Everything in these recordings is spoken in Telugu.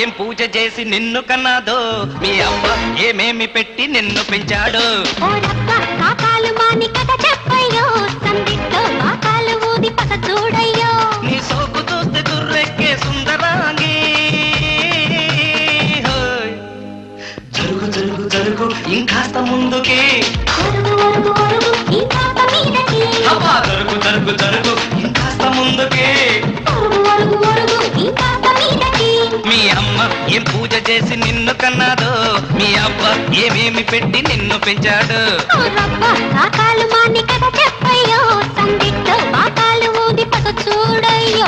ఏం పూజ చేసి నిన్ను కన్నాదో మీ అవ్వ ఏమేమి పెట్టి నిన్ను పెంచాడు నీ సోకు చూస్తే దుర్రెక్కే సుందరాంగి జరుగు జరుగు జరుగు ఇంకాస్త ముందుకి జరుగు జరుగు జరుగు ఇంకాస్త ముందుకి మీ అమ్మ ఏం పూజ చేసి నిన్ను కన్నాదో మీ అవ్వ ఏమేమి పెట్టి నిన్ను పెంచాడు చూడయ్యో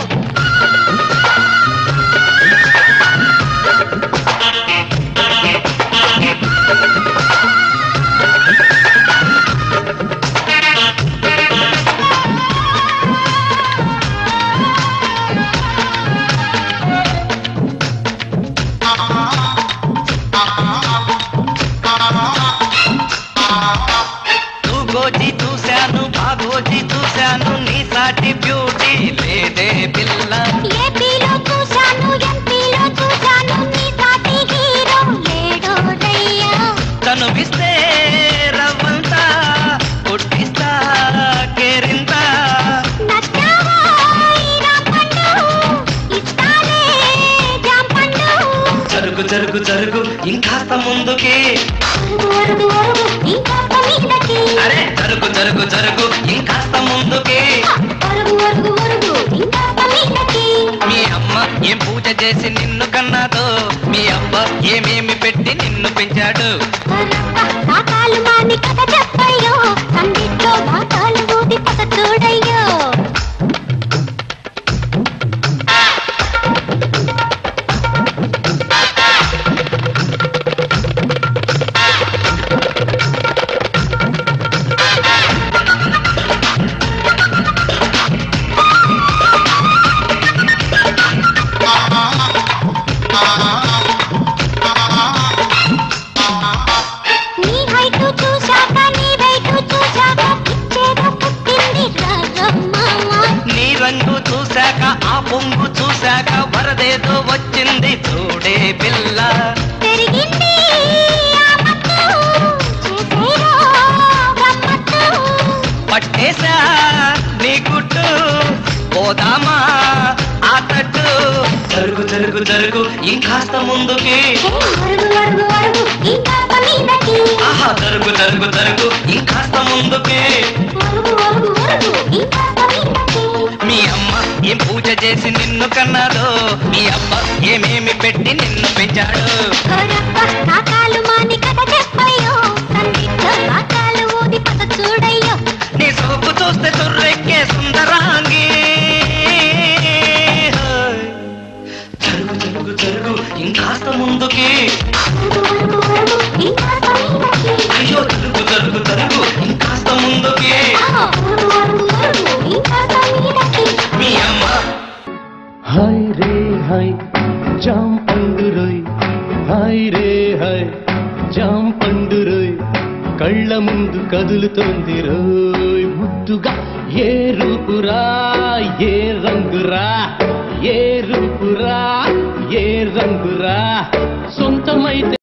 గోజీ చూశాను బాగోజీ చూశాను నీ సాటి బ్యూటీ లేదే పిల్ల ఏపీలో చూశాను ఎంపీలో చూశాను నీ సాటి హీరో లేడో రయ్యా తను విస్తే రవ్వంతా కొట్టిస్తా కేరింతా నచ్చావా ఈ రాంపండు ఇస్తాలే జాంపండు జరుగు జరుగు జరుగు ఇంకాస్త ముందుకి వరుగు వరుగు ఇంకాస్త మీదకి అరే జరుగు జరుగు జరుగు ఇంకాస్త ముందుకి వరుగు వరుగు వరుగు ఇంకాస్త మీదకి మీ అమ్మ ఏం పూజ చేసి నిన్ను కన్నాదో మీ అవ్వ ఏమేమి పెట్టి నిన్ను పెంచాడు కాకాలు మాని కథ చెప్పయ్యో సందిట్లో భాకాలు ఊది పక్క చూడయ్యో రంగు చూశాక ఆ పొంగు చూశాక వరదేదో వచ్చింది చూడే పిల్ల పెరిగింది పట్టేశా నీ గుట్టు పోదామా ఆ తట్టు జరుగు జరుగు జరుగు ఇంకాస్త ముందుకి ఆహా జరుగు జరుగు జరుగు ఇంకాస్త ముందుకి మీ అమ్మ ఏం పూజ చేసి నిన్ను కన్నాదో మీ అబ్బ ఏమేమి పెట్టి నిన్ను పెంచాడు చూడయ్యో నీ సోపు చూస్తే తుర్రెక్కే సుందరాంగి జరుగు జరుగు జరుగు ఇంకాస్త ముందుకి అయ్యో జరుగు జరుగు జరుగు ఇంకాస్త ముందుకి మీ అమ్మ हाय रे हाय जाम पंडुरोय हाय रे हाय जाम पंडुरोय కళ్ళ ముందు కదులుతోంది రోయ్ ముద్దుగా ఏ రూపురా ఏ రంగురా ఏ రూపురా ఏ రంగురా సొంతమైతే